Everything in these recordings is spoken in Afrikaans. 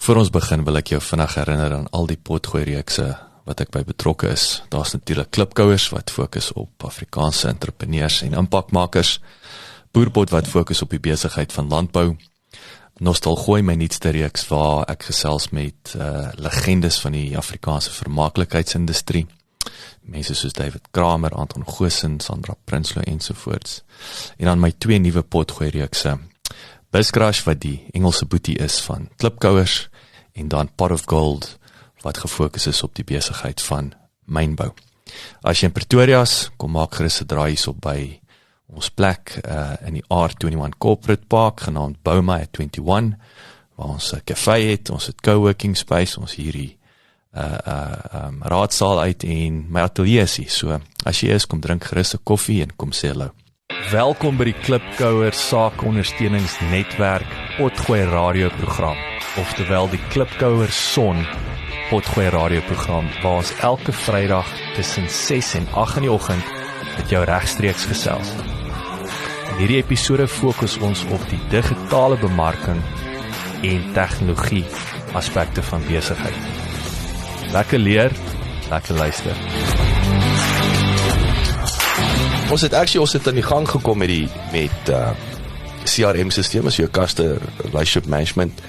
Voor ons begin wil ek jou vinnig herinner aan al die potgooi-reekse wat ek by betrokke is. Daar's natuurlik klipkouers wat fokus op Afrikaanse entrepreneurs en impakmakers, Boerpot wat fokus op die besigheid van landbou, Nostalgooi, my nuutste reeks waar ek gesels met legendes van die Afrikaanse vermaaklikheidsindustrie, mense soos David Kramer, Anton Goosen, Sandra Prinsloo ensovoorts. En dan my 2 nuwe potgooi-reekse, Buscrush wat die Engelse boetie is van klipkouers, en dan Pot of Gold wat gefokus is op die besigheid van mynbou. As jy in Pretoria is, kom maak gerus 'n draai hierop by ons plek in die R21 Corporate Park, genaamd Bouma at 21, waar ons 'n café het, ons het coworking space, ons hierdie raadsaal uit en my atelier is hier. So, as jy is, kom drink gerus 'n koffie en kom sê hallo. Welkom by die Klipkouers Saakondersteuningsnetwerk Potgooi radioprogram, oftewel die Klipkouers Son Potgooi radioprogram, waar ons elke Vrydag tussen 6 en 8 in die oggend met jou regstreeks gesels. In hierdie episode fokus ons op die digitale bemarking en tegnologie aspekte van besigheid. Lekker leer, lekker luister. Ons het in die gang gekom met CRM-systeem, as jou Customer Relationship Management,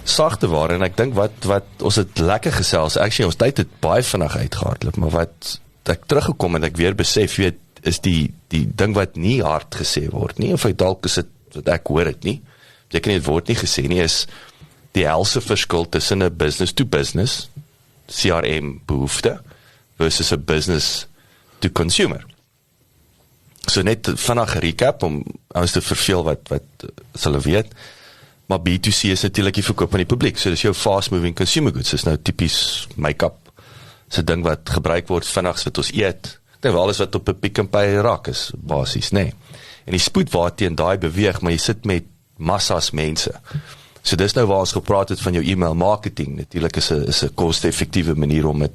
sagte ware, en ek dink wat ons het lekker gesels, ons tyd het baie vinnig uitgehardloop, maar wat ek teruggekom en ek weer besef, is die ding wat nie hard gesê word nie, of dalk is dit wat ek hoor het nie, beteken nie, het word nie gesê nie, is die helse verskil tussen 'n business to business, CRM behoefte, versus 'n business to consumer. So net vinnig recap, om ons te verveel wat hulle weet, maar B2C is natuurlijk die verkoop aan die publiek, so dis jou fast moving consumer goods, dis nou typies make-up, is 'n ding wat gebruik word vinnigs wat ons eet, ek dink wel alles wat op 'n Pick n Pay raak is, basies, nee. En die spoed waarteen daai beweeg, maar jy sit met massas mense. So dis nou waar ons gepraat het van jou e-mail marketing, natuurlijk is 'n koste-effektiewe manier om met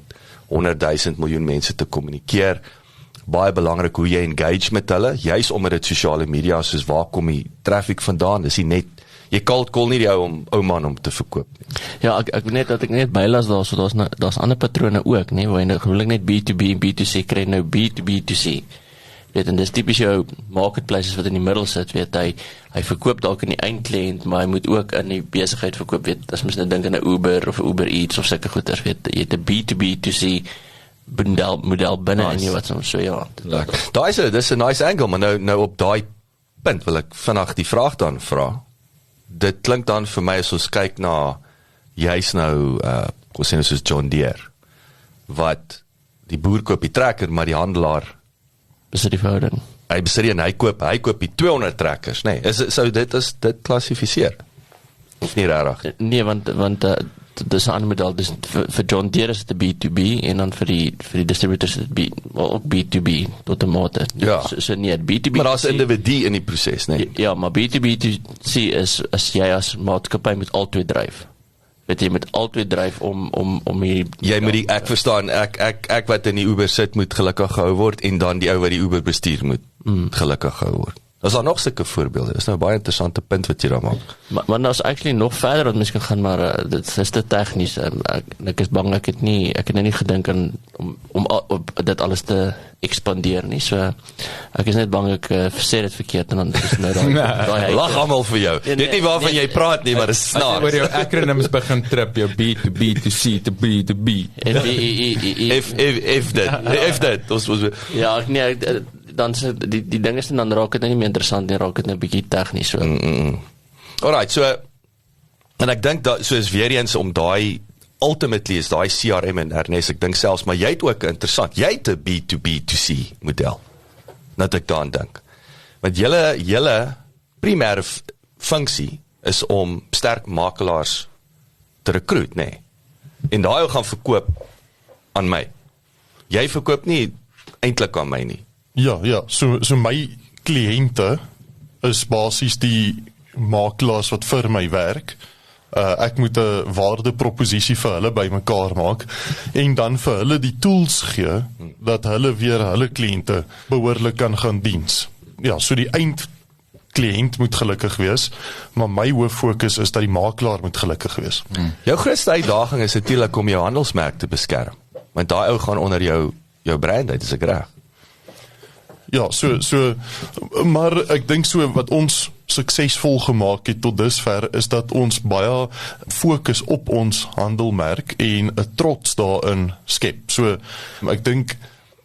100,000 miljoen mense te kommunikeer, baie belangrik hoe jy engage met hulle, juis omdat dit sosiale media, soos waar kom die traffic vandaan, is net, jy cold call nie die ou man om te verkoop nie. Ja, ek net bylas daar, so daar's ander patrone ook, nee, waar jy nou gewoonlik net B2B en B2C kry, nou B2B2C. Weet, en dis typies jou marketplaces wat in die middel sit, weet, hy verkoop dalk in die eindkliënt, maar hy moet ook in die besigheid verkoop, weet, as mens nou dink aan 'n Uber of 'n Uber Eats of sulke goeders, weet, jy het 'n B2B2C model binne nice. In jou wat so ja. Dis 'n nice angle, maar nou op daai punt wil ek vinnig die vraag dan vra. Dit klink dan vir my as ons kyk na juis nou kom sê nou soos John Deere, wat die boer koop die trekker, maar die handelaar besit die verhouding. Hy besit die en hy koop die 200 trekkers, nee. Sou dit klassifiseer? Of nie rarig? Nee, want dis 'n ander model, dis vir John Deere is dit B2B, en dan vir die distributors is dit ook B2B, tot 'n mate. Ja. So nee, B2B. Maar daar's 'n individu in die proses, nee. Ja, maar B2B2C is, as jy as maatskappy moet altyd dryf. Weet jy, met altyd dryf om hier... Jy moet ek verstaan, ek wat in die Uber sit, moet gelukkig gehou word, en dan die ou wat die Uber bestuur moet gelukkig gehou word. Is daar nog sulke voorbeelde? Dis nou 'n baie interessante punt wat jy daar maak. Maar nou is actually nog verder wat mens kan gaan, maar dit is te tegnies. Ek is bang ek het nou nie gedink aan om dit alles te expandeer nie. So ek is net bang ek sê dit verkeerd, en dan is nou daai lag almal vir jou. Weet nie waarvan jy praat nie, maar dis snaaks. Oor jou acronyms begin trip, jou B to B to C to B to B. If that. Ja, nee, dan die ding is, dan raak het nou nie meer interessant, en raak het nou 'n bietjie tegnies. So. Alright, so, en ek dink, so is weer eens om daai, ultimately is daai CRM en Ernest, ek dink selfs, maar jy het ook interessant, jy het 'n B2B2C model, dat ek daaraan dink. Want julle primêre funksie is om sterk makelaars te recruit, nee. En daai gaan verkoop aan my. Jy verkoop nie eintlik aan my nie. Ja, so my kliënte is basies die makelaars wat vir my werk. Ek moet 'n waardeproposisie vir hulle bymekaar maak en dan vir hulle die tools gee dat hulle weer hulle kliënte behoorlik kan gaan diens. Ja, so die kliënt moet gelukkig wees, maar my hooffokus is dat die makelaar moet gelukkig wees. Jou grootste uitdaging is natuurlik om jou handelsmerk te beskerm. Want daai ou gaan onder jou brand uit, is ek reg? Ja, maar ek dink wat ons suksesvol gemaak het tot dusver is dat ons baie fokus op ons handelmerk en 'n trots daarin skep. So ek dink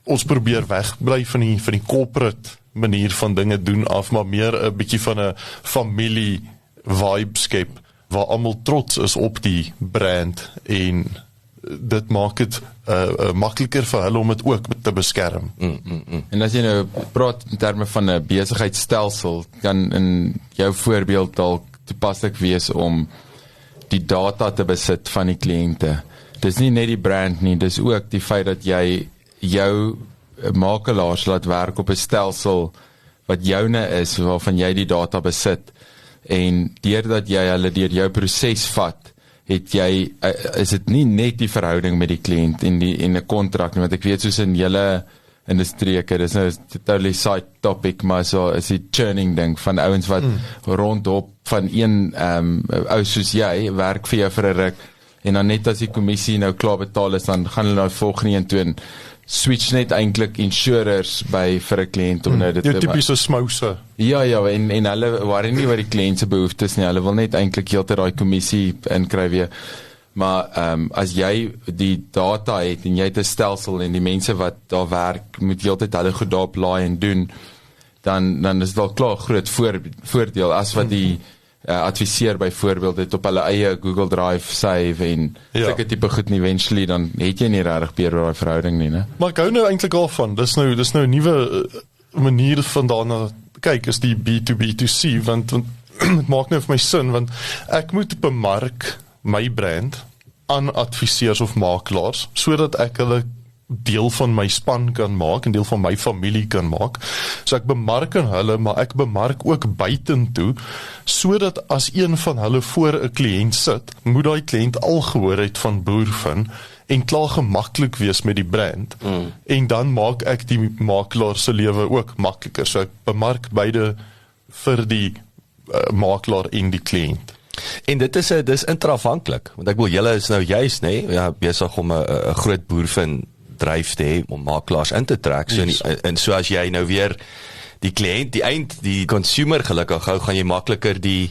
ons probeer wegbly van die corporate manier van dinge doen af, maar meer 'n bietjie van 'n familie vibe skep waar almal trots is op die brand en dit maak dit makliker vir hulle om dit ook te beskerm. En as jy nou praat in terme van 'n besigheidsstelsel, kan in jou voorbeeld dalk toepaslik wees om die data te besit van die kliënte. Dis nie net die brand nie, dis ook die feit dat jy jou makelaars laat werk op 'n stelsel wat joune is, waarvan jy die data besit. En deurdat jy hulle deur jou proses vat, is dit nie net die verhouding met die kliënt en 'n kontrak nie, want ek weet soos in julle industrie, dis nou totally side topic, maar so is die churning ding van ouens wat rondop van een ou soos jy werk vir jou vir 'n ruk en dan net as die kommissie nou klaar betaal is, dan gaan hulle nou volgende een toe en switch net eintlik insurers vir 'n kliënt om nou dit die tipiese smouse. Ja, en hulle worry nie oor die kliënt se behoeftes nie, hulle wil net eintlik heeltyd daai kommissie inkry weer. Maar as jy die data het en jy het 'n stelsel en die mense wat daar werk moet heeltyd hulle goed daarop laai en doen, dan is dit al klaar groot voordeel as wat die adviseer byvoorbeeld dit op hulle eie Google Drive save en sulke tipe goed nie eventually, dan het jy nie regtig beheer oor daai verhouding nie, né? Maar ek hou nou eintlik al van, dis nou 'n nuwe manier van daarna kyk, is die B2B2C, want het maak nou vir my sin, want ek moet bemark my brand aan adviseurs of makelaars, sodat ek hulle deel van my span kan maak en deel van my familie kan maak. So ek bemark aan hulle, maar ek bemark ook buitentoe, sodat as een van hulle voor 'n kliënt sit, moet daai kliënt al gehoor het van Boerfin en klaar gemaklik wees met die brand. En dan maak ek die makelaar se lewe ook makliker. So ek bemark beide vir die makelaar en die kliënt. En dis intraafhanklik, want ek wil julle is nou juist, besig om 'n groot Boerfin dryf te hê om makelaars in te trek. So en so as jy nou weer die kliënt, die consumer gelukkig hou, gaan jy makliker die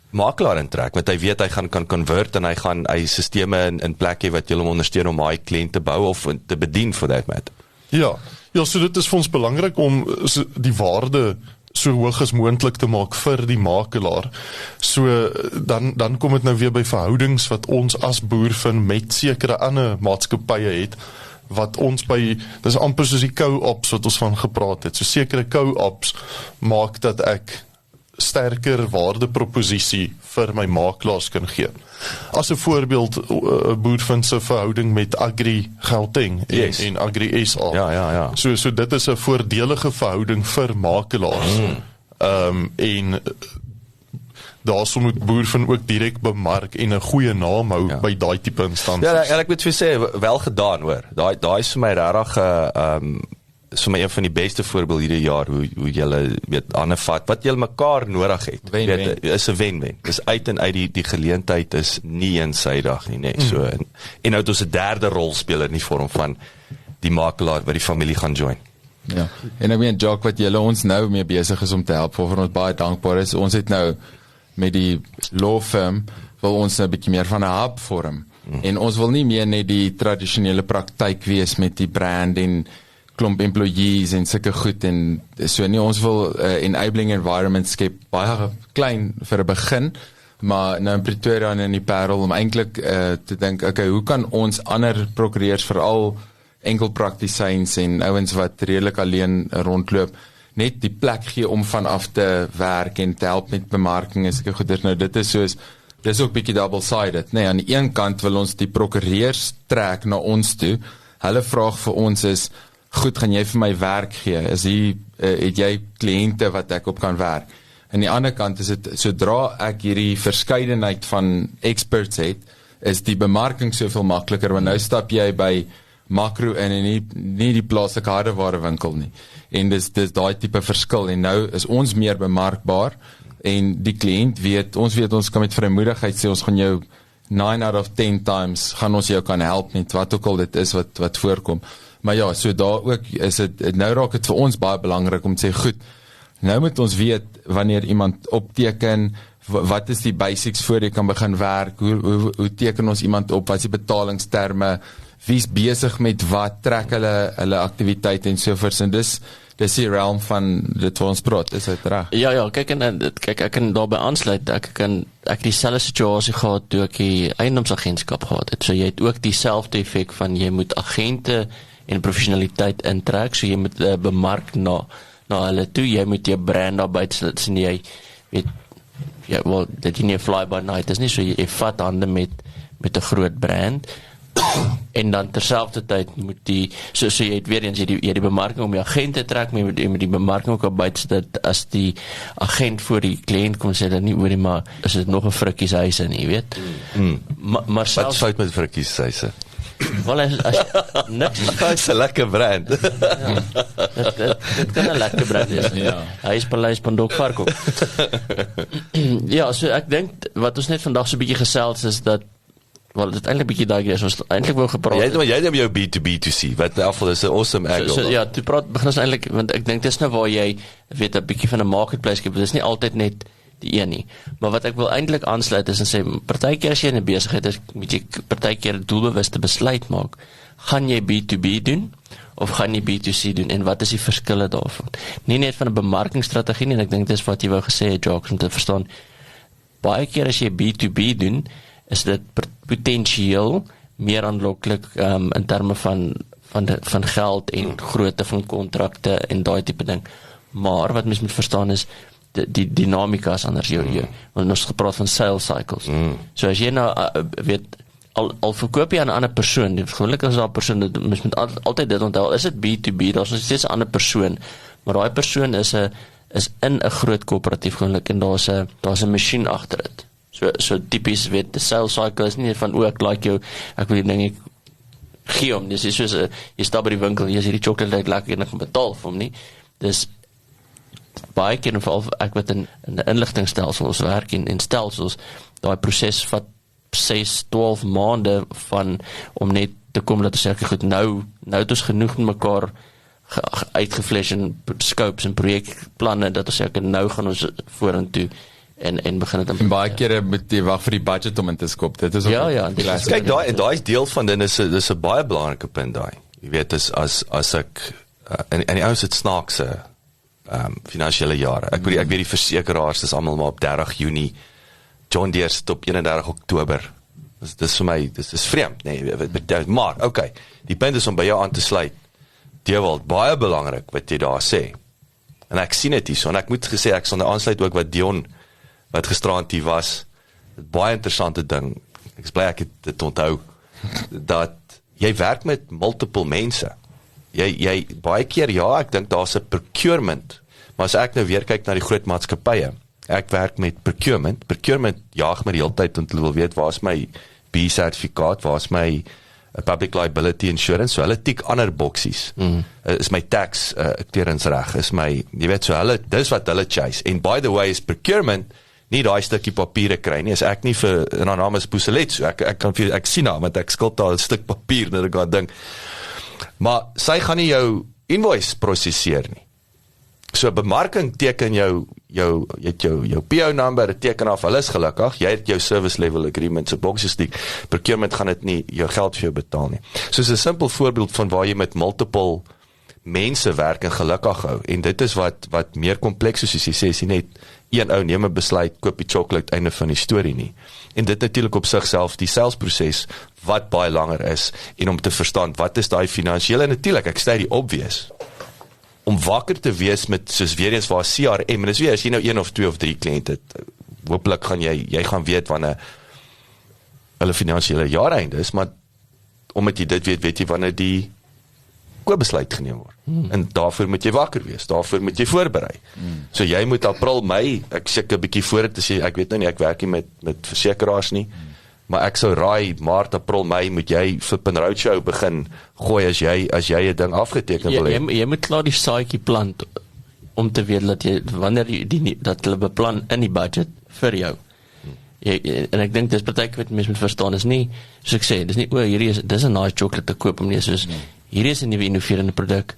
makelaar intrek, want hy weet hy gaan kan convert en hy gaan sisteme in plek hê wat julle ondersteun om hy kliënt te bou of te bedien for that matter. Ja, so dit is vir ons belangrik om die waarde so hoog as moontlik te maak vir die makelaar. So dan kom dit nou weer by verhoudings wat ons as Boerfin met sekere ander maatskappye het, wat ons dis amper soos die co-ops wat ons van gepraat het. So sekere co-ops maak dat ek sterker waardeproposisie vir my makelaars kan gee. As 'n voorbeeld, Boerfin se verhouding met Agri Gauteng en Agri SA. Ja. So dit is 'n voordelige verhouding vir makelaars. En daarso moet Boerfin ook direk bemark en 'n goeie naam hou by daai tipe instansies. Ja, en ek moet vir sê, wel gedaan hoor. Daai is vir my regtig is vir my een van die beste voorbeelde hierdie jaar, hoe julle ander vat, wat julle mekaar nodig het. Is 'n wen-wen. Dis uit en uit die geleentheid is nie eensydig nie, so en nou het ons 'n derde rolspeler in die vorm van die makelaar wat die familie gaan join. Ja, en ek meen, Jacques, wat julle ons nou mee besig is om te help, waarvoor ons baie dankbaar is. Ons het nou met die law firm, wil ons 'n bietjie meer van 'n hub vorm. En ons wil nie meer net die tradisionele praktyk wees met die brand en klomp employees en sulke goed en so nie. Ons wil enabling environment skep, baie klein vir 'n begin, maar nou in Pretoria en in die Parel om eintlik te dink, okay, hoe kan ons ander prokureurs, veral enkelpraktisyns en ouens wat redelik alleen rondloop, net die plek gee om vanaf te werk en te help met bemarking en sulke goeders. Nou dis ook bietjie double-sided, nee, aan die een kant wil ons die prokureurs trek na ons toe. Hulle vraag vir ons is, goed, gaan jy vir my werk gee? Het jy kliënte wat ek op kan werk? Aan die ander kant is dit, sodra ek hierdie verskeidenheid van experts het, is die bemarking soveel makliker, want nou stap jy by makro in en nie die plaaslike hardewarewinkel nie. En dis daai tipe verskil en nou is ons meer bemarkbaar en die kliënt weet ons kan met vrymoedigheid sê ons gaan jou 9 out of 10 times gaan ons jou kan help met wat ook al dit is wat voorkom. Maar ja, so daar ook is dit nou raak dit vir ons baie belangrik om te sê goed, nou moet ons weet wanneer iemand opteken, wat is die basics voor jy kan begin werk, hoe teken ons iemand op, wat is die betalingsterme, wie is besig met wat, trek hulle aktiwiteit en sovoorts, en dis die realm van dit wat ons praat, is dit reg? Ja, kyk ek kan daarbey aansluit, ek dieselfde situasie gehad toe ek die eiendomsagentskap gehad het, so jy het ook dieselfde effek van jy moet agente en professionaliteit intrek, so jy moet bemark na hulle toe, jy moet jou brand daarby sien, jy weet, dit is nie 'n fly by night, is nie, so jy vat hande met 'n groot brand, en dan terselfdertyd moet so jy het weer eens jy die bemarking om die agent te trek, maar jy moet die bemarking ook buite dat as die agent voor die kliënt kom sê dat nie oor die maar is dit nog 'n frikkieshuise nie, weet. Maar selfs wat fout met frikkieshuise? Wel as niks is 'n lekker brand. Dit kan 'n lekker brand wees. Ja. Hy is Paleis Pandok Varkop. Ja, so ek dink wat ons net vandag so 'n bietjie gesels is dat dit eintlik bietjie digress, ons eintlik wou gepraat. Jy het jou B2B2C, wat in elk geval is 'n awesome angle. Ja, toe begin ons eintlik, want ek dink dis nou waar jy weet 'n bietjie van 'n marketplace skep, dis nie altyd net die een nie. Maar wat ek wil eintlik aansluit is en sê, partykeer as jy in 'n besigheid is, moet jy partykeer 'n doelbewuste besluit maak. Gaan jy B2B doen of gaan jy B2C doen en wat is die verskille daarvan? Nie net van 'n bemarkingsstrategie nie, en ek dink dis wat jy wou gesê het, Jacques, om te verstaan. Baie keer as jy B2B doen, is dit potensieel meer aanloklik in terme van geld en grootte van kontrakte en daai tipe ding. Maar wat mens moet verstaan is die dinamika is anders want ons gepraat van sales cycles. So as jy nou weet al verkoop jy aan 'n ander persoon, gewoonlik is daar 'n persoon, mens moet altyd dit onthou, is dit B2B, daar's nog steeds 'n ander persoon, maar daai persoon is in 'n groot koöperatief gewoonlik en daar's 'n masjien agter dit. So typies weet, die sales cycle is nie van ek like jou, ek wil die ding ek gee hom, dis soos jy stap by die winkel, jy sê die chocolate lekker en ek gaan betaal vir hom nie. Dis baie keer en veral ek wat in 'n inligtingstelsels werk en stelsels, daai proses vat 6-12 maande om net te kom dat ons sê goed, nou het ons genoeg met mekaar uitgeflash in scopes en projekplanne dat ons sê nou gaan ons vorentoe en begin het en baie kere moet jy wag vir die budget om in te skop. Dit is ook kyk, daai is deel van dit, dis 'n baie belangrike punt daai. Jy weet, as ek en die ouens het snaakse finansiële jare. Ek weet die versekeraars is almal maar op 30 Junie, John Deere sit op 31 Oktober. Dis vir my, dis is vreemd, nee, maar okay, die punt is om by jou aan te sluit. Dewald, baie belangrik wat jy daar sê. En ek sien dit hier so, en ek moet gesê ek sal nou aansluit ook wat Dion wat gisterand hier was, baie interessante ding, ek is bly ek het dit onthou, dat jy werk met multiple mense, jy baie keer, ja, ek dink daar's 'n procurement, maar as ek nou weer kyk na die groot maatskappye, ek werk met procurement jaag my die hele tyd, want hulle wil weet, waar is my B-sertifikaat, waar is my public liability insurance, so hulle tik ander boksies, is my tax clearance reg, is my, jy weet, so hulle, dis wat hulle chase, en by the way is procurement, nie daai stukkie papiere kry nie, as ek nie en haar naam is Boeselet, so ek sien haar, want ek skuld daar 'n stuk papier, net ek gaan dink, maar sy gaan nie jou invoice prosesseer nie, so bemarking teken jy het jou PO number, dit teken af, hulle is gelukkig, jy het jou service level agreement, so boxes die, procurement gaan dit nie, jou geld vir jou betaal nie, so is 'n simpel voorbeeld van waar jy met multiple mense werk en gelukkig hou, en dit is wat meer kompleks, soos jy sê, is nie net een ou neem 'n besluit, koop die chocolate, einde van die storie nie, en dit natuurlik op sigself die salesproses, wat baie langer is, en om te verstaan, wat is daai finansiële, en natuurlik, ek sê die obvious, om wakker te wees met, soos weer eens waar CRM, en dis weer, as jy nou 1 of 2 of 3 kliënte het, hopelik gaan jy gaan weet wanneer hulle finansiële jaareinde is, maar omdat jy dit weet jy wanneer die koopbesluit geneem word. En daarvoor moet jy wakker wees, daarvoor moet jy voorberei. So jy moet April, Mei, ek seker 'n bietjie voor te sê, ek weet nou nie, ek werk nie met versekeraars nie, maar ek sou raai Maart, April, Mei moet jy Flippin Roadshow begin gooi as jy 'n ding afgeteken wil hê. Jy moet klaar die saadjie plant om te weet dat jy wanneer dat hulle beplan in die budget vir jou. En ek dink dis partykeer wat mense moet verstaan is nie, soos ek sê, dis nie dis 'n nice chocolate te koop om nie, soos hierdie is 'n nuwe innoverende produk,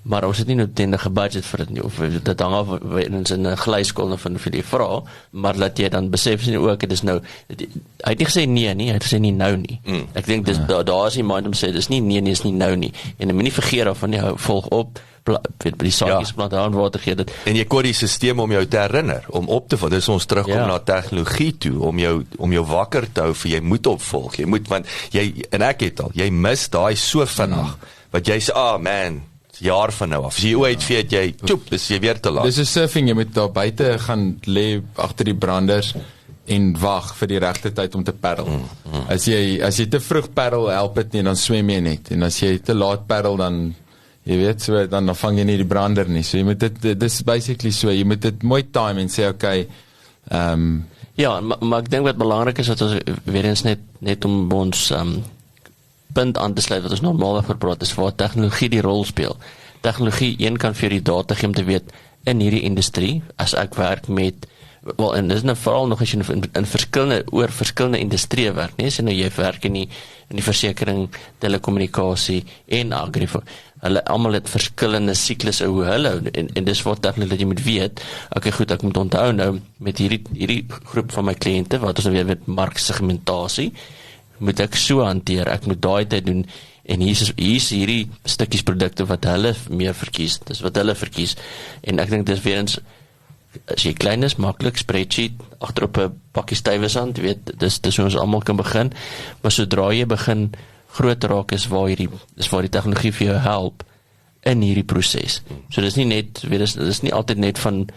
maar ons het nie noodwendige budget vir dit nie, of dit hang af ons in 'n glyskol van vir die vra, maar laat jy dan besef sien ook, dit is nou, hy het nie gesê nee nie, hy het gesê nie nou nie. Ek dink dis daar is die mind om sê, dis nie nee nie, is nie nou nie, en jy moet nie vergeet daarvan nie, volg op, by die saadjies plant aan water gee dit. En jy kort die stelsel om jou te herinner, om op te val, dis ons terugkom na tegnologie toe, om jou wakker te hou, vir jy moet opvolg, jy moet, want en ek het al, jy mis daai so vinnig, wat jy sê, man, jaar van nou af. As jy ooit weet jy, is jy weer te laat. Dis 'n surfing, jy moet daar buite gaan lê agter die branders en wag vir die regte tyd om te paddel. As jy te vroeg paddel, help dit nie, dan swem jy net. En as jy te laat paddel, dan jy weet so, dan vang jy nie die brander nie. So jy moet dis basically so, jy moet dit mooi time en sê okay, ja, maar ek dink wat belangrik is dat ons weer eens net om ons punt aan te sluit wat ons normaal oor praat is waar tegnologie die rol speel. Tegnologie een kan vir die data gee om te weet in hierdie industrie as ek werk met en dis nou veral nog as jy in verskillende industrieë werk, nee, so nou jy werk in die versekering, telekommunikasie en agri. Hulle almal het verskillende siklusse hoe hulle en dis wat tegnologie dat jy moet weet. Okay, goed, ek moet onthou nou met hierdie groep van my kliënte wat ons nou weer met marksegmentasie moet ek so hanteer, ek moet daai tyd doen, en hier is hierdie stukkies produkte wat hulle meer verkies, dis wat hulle verkies, en ek dink dis weer eens, as jy klein is, maklik, spreadsheet, agterop 'n pakkie stywe sand, weet, dis hoe ons almal kan begin, maar sodra jy begin groot raak is waar die tegnologie vir jou help in hierdie proses. So dis nie net, dis nie altyd net van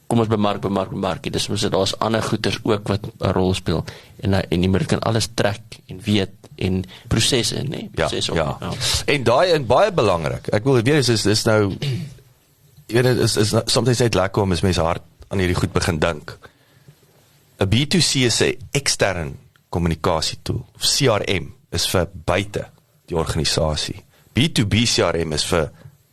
kom ons bemark, dis mos daar's ander goeders ook wat 'n rol speel en jy moet kan alles trek en weet en prosesse, nee, prosesse ja. En daai baie belangrik. Ek wil weet is nou jy weet is soms net lekker om as mense hard aan hierdie goed begin dink. 'n B2C is 'n ekstern kommunikasie tool, of CRM is vir buite die organisasie. B2B CRM is vir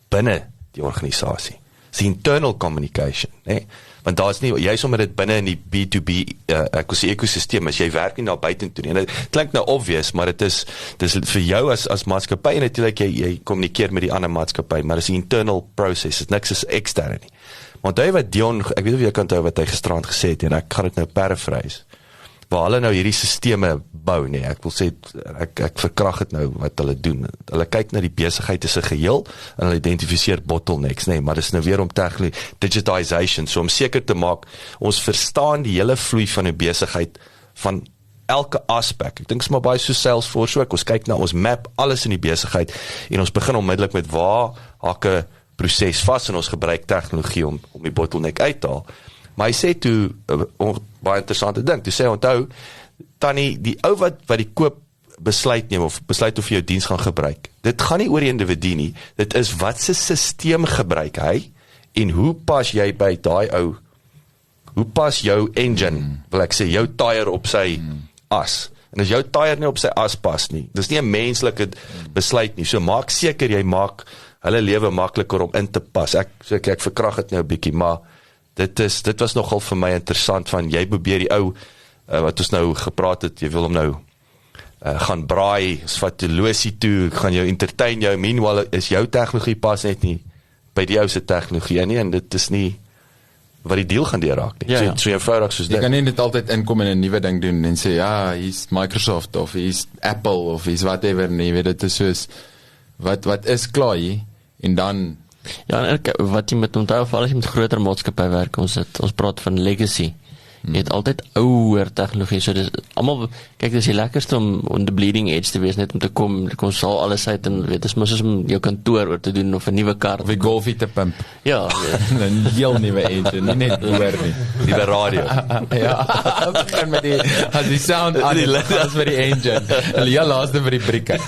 binne die organisasie. It's internal communication, né? Want daar's nie jy sommer dit binne in die B2B ekosisteem as jy werk nie na buitentoe nie. En dit klink nou obvious, maar dis vir jou as maatskappy en natuurlik jy kommunikeer met die ander maatskappy, maar dis 'n internal process, dit niks is ekstern nie. Maar onthou wat Dion, ek weet of jy kan onthou wat hy gisterand gesê het en ek gaan dit nou paraphrase. Waar hulle nou hierdie sisteme bou, nee, ek wil sê ek verkrag dit nou wat hulle doen. Hulle kyk na die besigheid as 'n geheel en hulle identifiseer bottlenecks, nee, maar dis nou weer om digitization, so om seker te maak ons verstaan die hele vloei van 'n besigheid van elke aspek. Ek dink is maar baie so Salesforce ook. Ons kyk na ons map alles in die besigheid en ons begin onmiddellik met waar hakke proses vas en ons gebruik tegnologie om die bottleneck uit te haal. Maar hy sê toe baie interessante ding. Toe sê onthou Tannie, die ou wat die koop besluit neem of besluit of jy jou diens gaan gebruik. Dit gaan nie oor die individu nie. Dit is wat se stelsel gebruik hy en hoe pas jy by daai ou? Hoe pas jou engine, wil ek sê, jou tyre op sy as? En as jou tyre nie op sy as pas nie, dis nie 'n menslike besluit nie. So maak seker jy maak hulle lewe makliker om in te pas. Ek verkrag dit nou 'n bietjie, maar dit was nogal vir my interessant van jy probeer die ou wat ons nou gepraat het, jy wil hom nou gaan braai, vat die losie toe, gaan jou entertain jou, meanwhile is jou tegnologie pas net nie by die ou se tegnologie nie, en dit is nie wat die deal gaan deurraak nie. Ja. So eenvoudig soos dit. Jy kan nie net altyd inkom en 'n nuwe ding doen en sê, ja, hier's Microsoft, of hier's Apple, of hier's whatever, nie, weet dit is soos, wat is klaar hier, en dan ja, en wat jy met onthou, veral as jy met groter maatskappy werk, ons praat van legacy. Jy het altyd ouer tegnologie, so dis almal, kyk, dis die lekkerste om the bleeding edge te wees, net om te kom sal alles uit en weet, dis mos om jou kantoor oor te doen of 'n nuwe kar of 'n golfie te pimp. Ja, 'n heel nuwe engine, nie net hoor nie. Nuwe radio. Ja, begin met as die sound aan die as vir die engine. En die laaste vir die brieke.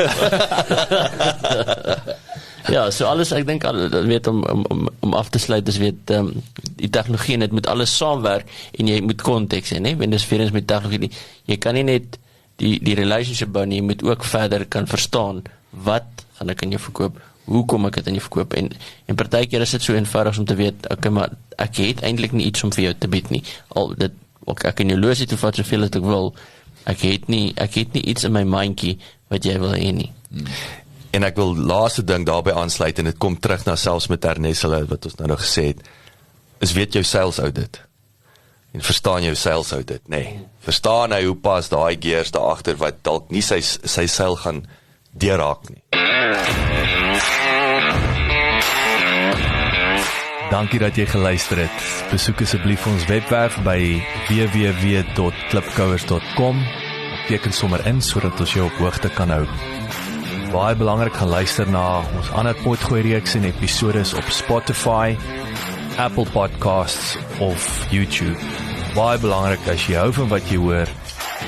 Ja, so alles, ek dink, weet, om af te sluit, is weet, die tegnologie, en dit moet alles saamwerk, en jy moet konteks hê, nee, want dis vir ons met tegnologie, jy kan nie net die relationship bou nie, jy moet ook verder kan verstaan, wat gaan ek aan jou verkoop, hoe kom ek dit aan jou verkoop, en partykeer is dit so eenvoudig om te weet, okay, maar ek het eintlik nie iets om vir jou te bied nie, ek kan jou losie toe vat soveel as ek wil, ek het nie iets in my mindjie, wat jy wil hê nie. En ek wil laaste ding daarby aansluit, en dit kom terug na selfs met Ernest hulle, wat ons nou nog gesê het, is weet jou sales audit, en verstaan jou sales audit, nee, verstaan hy hoe pas daai gears daar agter, wat dalk nie sy sale gaan deurraak nie. Dankie dat jy geluister het. Besoek asseblief ons webwerf by www.klipkouers.com. Teken sommer in, sodat ons jou op hoogte kan hou. Baie belangrik, gaan luister na ons ander potgooi reeks en episodes op Spotify, Apple Podcasts of YouTube. Baie belangrik, as jy hou van wat jy hoor,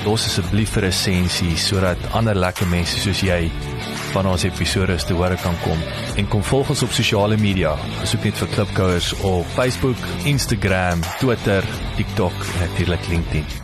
los asseblief 'n resensie, sodat ander lekker mense soos jy van ons episodes te hore kan kom. En kom volg ons op sosiale media. Besoek net vir Klipkouers op Facebook, Instagram, Twitter, TikTok en natuurlik LinkedIn.